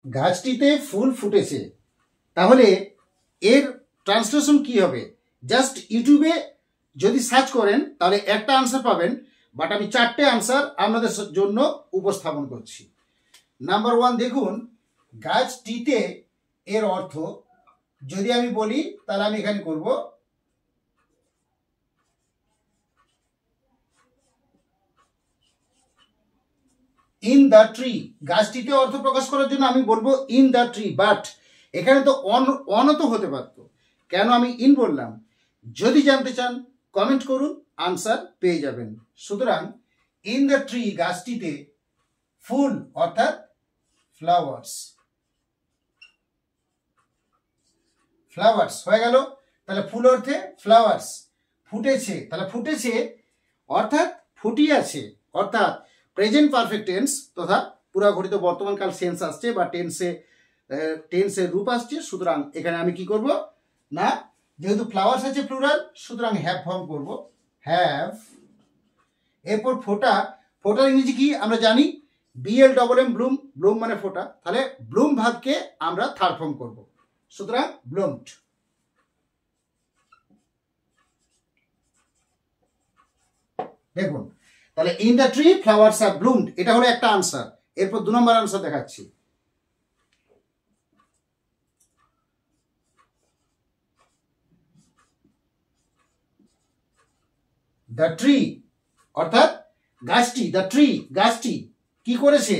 গাছটিতে ফুল ফুটেছে, তাহলে এর ট্রান্সলেশন কি হবে? জাস্ট ইউটিউবে যদি সার্চ করেন তাহলে একটা আনসার পাবেন, বাট আমি চারটে আনসার আপনাদের জন্য উপস্থাপন করছি। নাম্বার 1 দেখুন, গাছটিতে এর অর্থ যদি আমি বলি তাহলে আমি এখানে করব ইন দ্য ট্রি। গাছটিতে অর্থ প্রকাশ করার জন্য আমি বলবো ইন দ্য ট্রি, বাট এখানে তো অনও তো হতে পারত, কেন আমি ইন বললাম? যদি জানতে চান কমেন্ট করুন, আনসার পেয়ে যাবেন। সুতরাং ইন দ্য ট্রি, গাছটিতে ফুল অর্থাৎ ফ্লাওয়ার্স, ফ্লাওয়ার্স হয়ে গেল। তাহলে ফুল অর্থে ফ্লাওয়ার্স, ফুটেছে, তাহলে ফুটেছে অর্থাৎ ফুটিয়াছে, অর্থাৎ প্রেজেন্ট পারফেক্ট টেন্স তথা পুরাঘটিত বর্তমানকাল সেন্স আসছে বা টেন্সের রূপ আসছে। সুতরাং এখানে আমি কি করব না, যেহেতু ফ্লাওয়ার্স আছে প্লুরাল, সুতরাং হ্যাভ ফর্ম করব, হ্যাভ। এরপর ফোটা, ফোটার ইংরেজি কি আমরা জানি, BLMM, ব্লুম, ব্লুম মানে ফোটা, তাহলে ব্লুম ভাবকে আমরা থার্ড ফর্ম করব, সুতরাং ব্লুমড। দেখুন, তাহলে in the tree flowers have bloomed, এটা হলো একটা আনসার। এরপর 2 নম্বর আনসার দেখাচ্ছি। দ্য ট্রি অর্থাৎ গাছটি, দ্য ট্রি গাছটি কি করেছে?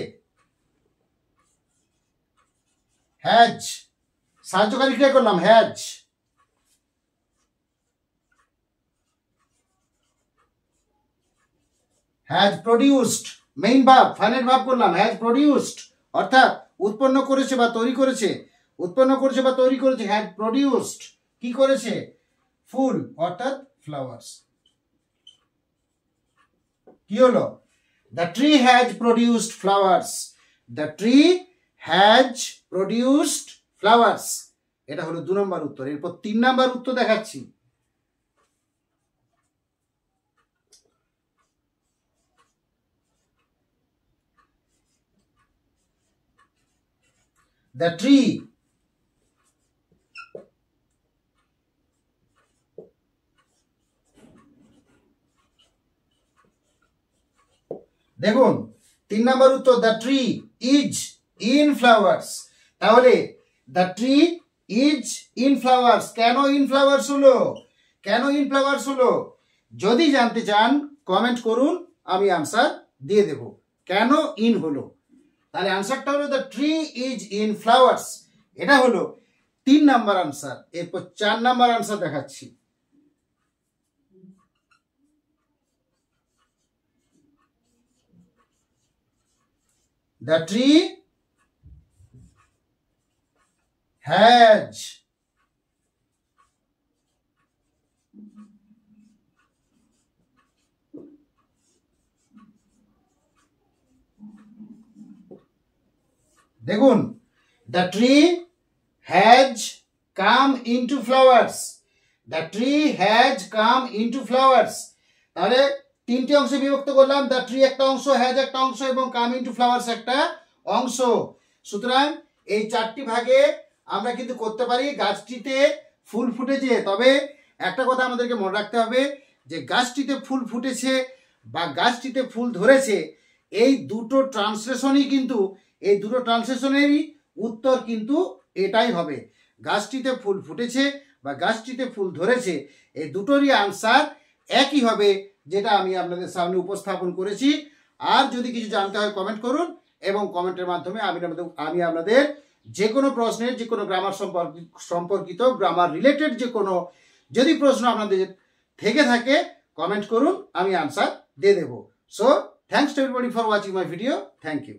হ্যাজ, সাহায্যকারী ক্রিয়া করলাম has, has produced, main verb, finite verb করলাম হ্যাজ প্রডিউসড, অর্থাৎ উৎপন্ন করেছে বা তৈরি করেছে, উৎপন্ন করেছে বা তৈরি করেছে, হ্যাজ প্রডিউসড কি করেছে? ফুল অর্থাৎ ফ্লাওয়ার্স। কি হলো? The tree has produced flowers, the tree has produced flowers, এটা হলো 2 নম্বর উত্তর। এরপর 3 নম্বর উত্তর দেখাচ্ছি। The tree দেখুন 3 নম্বর উত্তর, the tree is in flowers. তাহলে the tree is in flowers, কেন ইন ফ্লাওয়ার্স হলো? কেন ইন ফ্লাওয়ার্স হলো? যদি জানতে চান কমেন্ট করুন, আমি আনসার দিয়ে দেব কেন ইন হলো। তাহলে আনসারটা হলো the tree is in flowers, এটা হলো 3 নম্বর আনসার। এরপর 4 নম্বর আনসার দেখাচ্ছি। The tree has দেখুন, the tree has come into flowers, the tree has come into flowers। তাহলে 3টে অংশে বিভক্ত করলাম, দ্য ট্রি একটা অংশ, হ্যাজ একটা অংশ এবং কাম ইনটু ফ্লাওয়ার্স একটা অংশ। সুতরাং এই 4টি ভাগে আমরা কিন্তু করতে পারি গাছটিতে ফুল ফুটেছে। তবে একটা কথা আমাদেরকে মনে রাখতে হবে যে গাছটিতে ফুল ফুটেছে বা গাছটিতে ফুল ধরেছে, এই দুটো ট্রান্সলেশনই কিন্তু, এই দুটো ট্রান্সলেশনেরই উত্তর কিন্তু এটাই হবে। গাছটিতে ফুল ফুটেছে বা গাছটিতে ফুল ধরেছে, এই দুটোরই আনসার একই হবে, যেটা আমি আপনাদের সামনে উপস্থাপন করেছি। আর যদি কিছু জানতে হয় কমেন্ট করুন, এবং কমেন্টের মাধ্যমে আমি আপনাদের যে কোনো প্রশ্নের, যে কোনো গ্রামার সম্পর্কিত গ্রামার রিলেটেড যে কোনো যদি প্রশ্ন আপনাদের থেকে থাকে কমেন্ট করুন, আমি আনসার দিয়ে দেবো। So thanks to everybody for watching my video. Thank you.